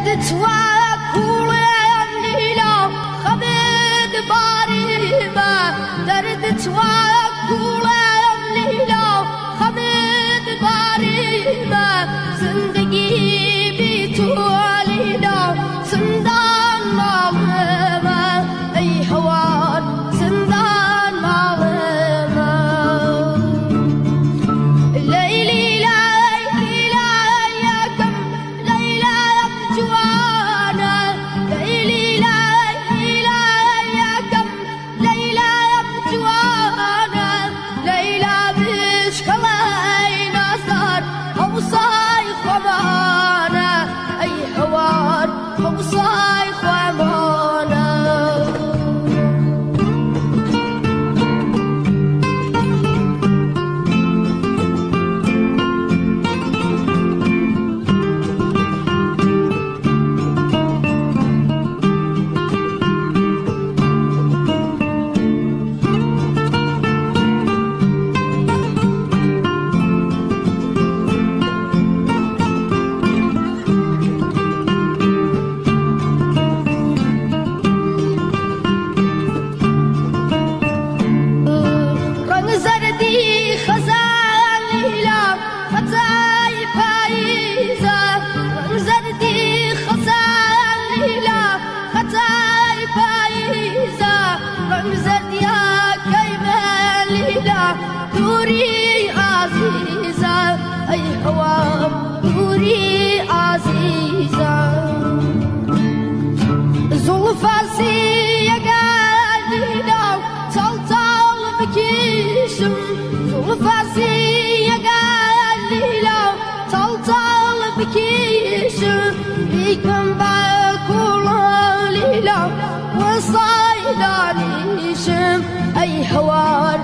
دردت وكل ليلة خبد باريبة دردت وكل ليلة خبد باريبة زندگی بی تو لیلا زندان مالما ای حوار زندان مالما لیلی لیلی یا کم لیلا جوانا لیلی لیلی یا کم لیلا جوانا لیلا بشکلای نازدار حوصای خمانا ای حوار حوصای خمانا زردی خزان لیلا خطای پاییزا زردی خزان لیلا خطای پاییزا زردی کیمه لیلا دوری عزیزا ای حوار دوری عزیزا زلفاسی یگالینا تال بکیشم زلفاسی یگالینا تال بکیشم بیکم با کلا لیلا وصای دانیشم ای حوار